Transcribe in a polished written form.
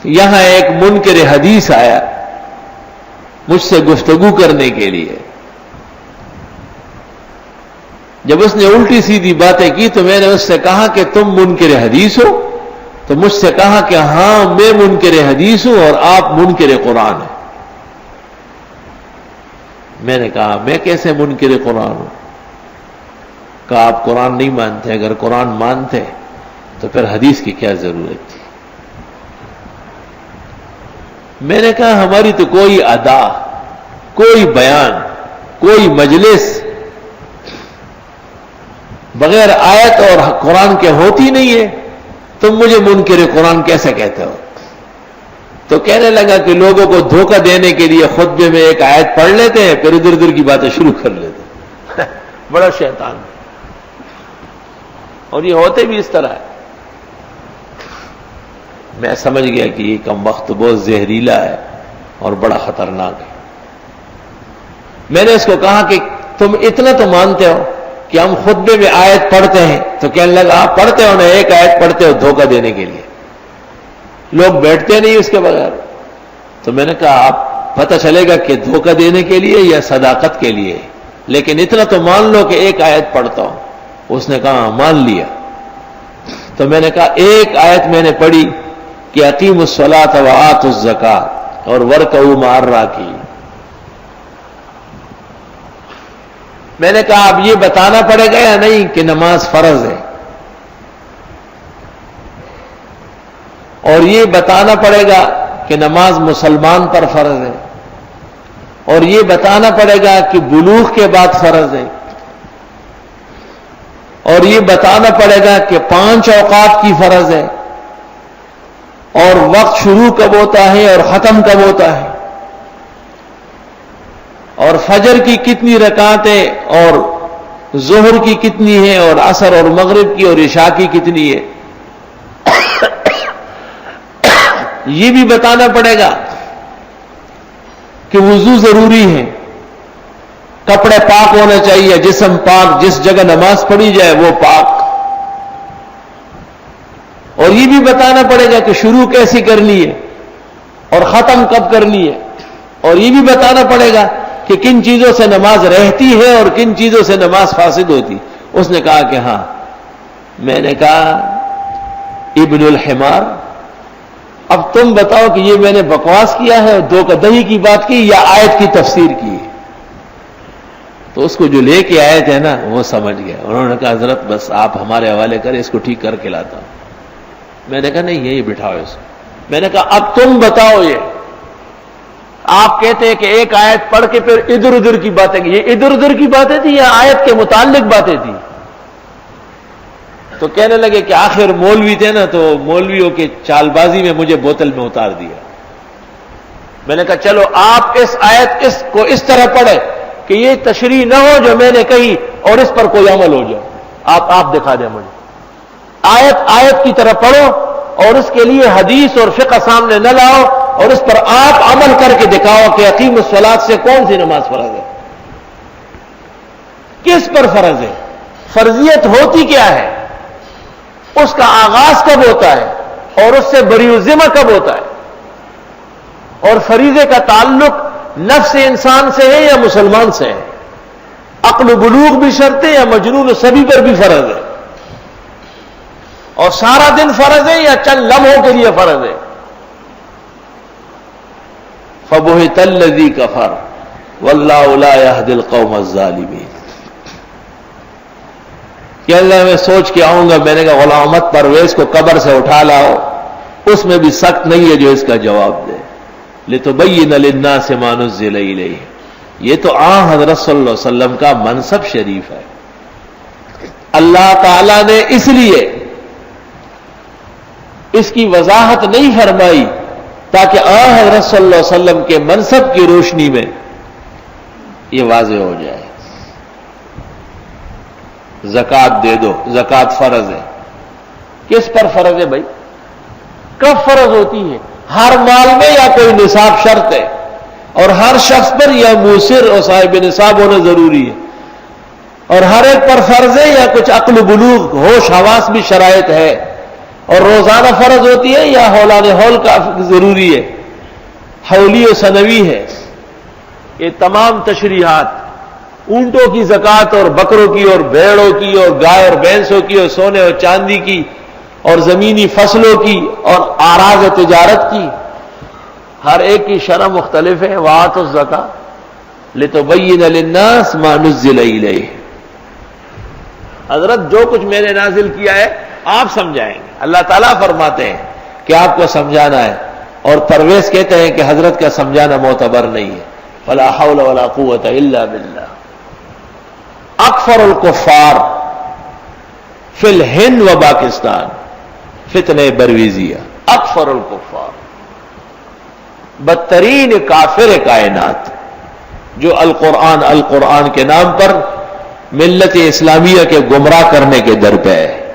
یہاں ایک منکر حدیث آیا مجھ سے گفتگو کرنے کے لیے. جب اس نے الٹی سیدھی باتیں کی تو میں نے اس سے کہا کہ تم منکر حدیث ہو؟ تو مجھ سے کہا کہ ہاں میں منکر حدیث ہوں اور آپ منکر قرآن ہیں. میں نے کہا میں کیسے منکر قرآن ہوں؟ کہا آپ قرآن نہیں مانتے، اگر قرآن مانتے تو پھر حدیث کی کیا ضرورت تھی؟ میں نے کہا ہماری تو کوئی ادا، کوئی بیان، کوئی مجلس بغیر آیت اور قرآن کے ہوتی نہیں ہے، تم مجھے منکر قرآن کیسے کہتے ہو؟ تو کہنے لگا کہ لوگوں کو دھوکہ دینے کے لیے خطبے میں ایک آیت پڑھ لیتے ہیں پھر ادھر ادھر کی باتیں شروع کر لیتے ہیں. بڑا شیطان ہے اور یہ ہوتے بھی اس طرح ہے. میں سمجھ گیا کہ یہ کم وقت بہت زہریلا ہے اور بڑا خطرناک ہے. میں نے اس کو کہا کہ تم اتنا تو مانتے ہو کہ ہم خطبے میں آیت پڑھتے ہیں؟ تو کہنے لگا آپ پڑھتے ہو نا، ایک آیت پڑھتے ہو دھوکہ دینے کے لیے، لوگ بیٹھتے نہیں اس کے بغیر. تو میں نے کہا آپ پتہ چلے گا کہ دھوکہ دینے کے لیے یا صداقت کے لیے، لیکن اتنا تو مان لو کہ ایک آیت پڑھتا ہوں. اس نے کہا مان لیا. تو میں نے کہا ایک آیت میں نے پڑھی کہ اقیموا الصلاۃ وآتوا الزکاۃ اور وارکعوا مع الراکعین. میں نے کہا اب یہ بتانا پڑے گا یا نہیں کہ نماز فرض ہے، اور یہ بتانا پڑے گا کہ نماز مسلمان پر فرض ہے، اور یہ بتانا پڑے گا کہ بلوغ کے بعد فرض ہے، اور یہ بتانا پڑے گا کہ 5 اوقات کی فرض ہے، اور وقت شروع کب ہوتا ہے اور ختم کب ہوتا ہے، اور فجر کی کتنی رکعتیں اور ظہر کی کتنی ہے، اور عصر اور مغرب کی اور عشاء کی کتنی ہے. یہ بھی بتانا پڑے گا کہ وضو ضروری ہے، کپڑے پاک ہونا چاہیے، جسم پاک، جس جگہ نماز پڑھی جائے وہ پاک. اور یہ بھی بتانا پڑے گا کہ شروع کیسی کرنی ہے اور ختم کب کرنی ہے. اور یہ بھی بتانا پڑے گا کہ کن چیزوں سے نماز رہتی ہے اور کن چیزوں سے نماز فاسد ہوتی. اس نے کہا کہ ہاں. میں نے کہا ابن الحمار، اب تم بتاؤ کہ یہ میں نے بکواس کیا ہے، دھوکہ دہی کی بات کی، یا آیت کی تفسیر کی؟ تو اس کو جو لے کے آئے تھے نا وہ سمجھ گئے. انہوں نے کہا حضرت بس آپ ہمارے حوالے کریں، اس کو ٹھیک کر کے لاتا ہوں. میں نے کہا نہیں یہی بٹھاؤ اس کو. میں نے کہا اب تم بتاؤ، یہ آپ کہتے ہیں کہ ایک آیت پڑھ کے پھر ادھر ادھر کی باتیں، یہ ادھر ادھر کی باتیں تھی یا آیت کے متعلق باتیں تھی؟ تو کہنے لگے کہ آخر مولوی تھے نا، تو مولویوں کے چال بازی میں مجھے بوتل میں اتار دیا. میں نے کہا چلو آپ اس آیت کو اس طرح پڑھے کہ یہ تشریح نہ ہو جو میں نے کہی اور اس پر کوئی عمل ہو جائے. آپ دکھا دیں مجھے. آیت کی طرح پڑھو اور اس کے لیے حدیث اور فقہ سامنے نہ لاؤ، اور اس پر آپ عمل کر کے دکھاؤ کہ اقیم الصلاۃ سے کون سی نماز فرض ہے، کس پر فرض ہے، فرضیت ہوتی کیا ہے، اس کا آغاز کب ہوتا ہے اور اس سے بری الذمہ کب ہوتا ہے، اور فریضے کا تعلق نفس انسان سے ہے یا مسلمان سے ہے، عقل و بلوغ بھی شرط ہے یا مجنون و صبی پر بھی فرض ہے، اور سارا دن فرض ہے یا چند لمحوں کے لیے فرض ہے. فَبُهِتَ الَّذِي كَفَرَ وَاللَّهُ لَا يَهْدِي الْقَوْمَ الظَّالِمِينَ. کہ اللہ میں سوچ کے آؤں گا. میں نے کہا غلام احمد پرویز کو قبر سے اٹھا لاؤ، اس میں بھی سخت نہیں ہے جو اس کا جواب دے. لِتُبَيِّنَ لِلنَّاسِ مَا نُزِّلَ إِلَيْهِمْ. یہ تو حضرت صلی اللہ علیہ وسلم کا منصب شریف ہے. اللہ تعالیٰ نے اس لیے اس کی وضاحت نہیں فرمائی تاکہ حضرت صلی اللہ علیہ وسلم کے منصب کی روشنی میں یہ واضح ہو جائے. زکوٰۃ دے دو، زکوٰۃ فرض ہے. کس پر فرض ہے بھائی؟ کب فرض ہوتی ہے؟ ہر مال میں یا کوئی نصاب شرط ہے، اور ہر شخص پر یا موسر اور صاحب نصاب ہونا ضروری ہے، اور ہر ایک پر فرض ہے یا کچھ عقل و بلوغ ہوش حواس بھی شرائط ہے. اور روزانہ فرض ہوتی ہے یا ہولان ہول کا ضروری ہے؟ حولی و سنوی ہے. یہ تمام تشریحات اونٹوں کی زکوٰۃ اور بکروں کی اور بھیڑوں کی اور گائے اور بھینسوں کی اور سونے اور چاندی کی اور زمینی فصلوں کی اور آراز تجارت کی، ہر ایک کی شرح مختلف ہے. وآتوا الزکاۃ لتبین للناس ما نزل الیہ. حضرت جو کچھ میں نے نازل کیا ہے آپ سمجھائیں گے. اللہ تعالیٰ فرماتے ہیں کہ آپ کو سمجھانا ہے، اور پرویز کہتے ہیں کہ حضرت کا سمجھانا معتبر نہیں ہے. فلا حول ولا قوت الا باللہ. اکفر الکفار فی الہند و پاکستان فتنہ برویزیہ. اکفر الکفار، بدترین کافر کائنات، جو القرآن کے نام پر ملت اسلامیہ کے گمراہ کرنے کے در پہ ہے.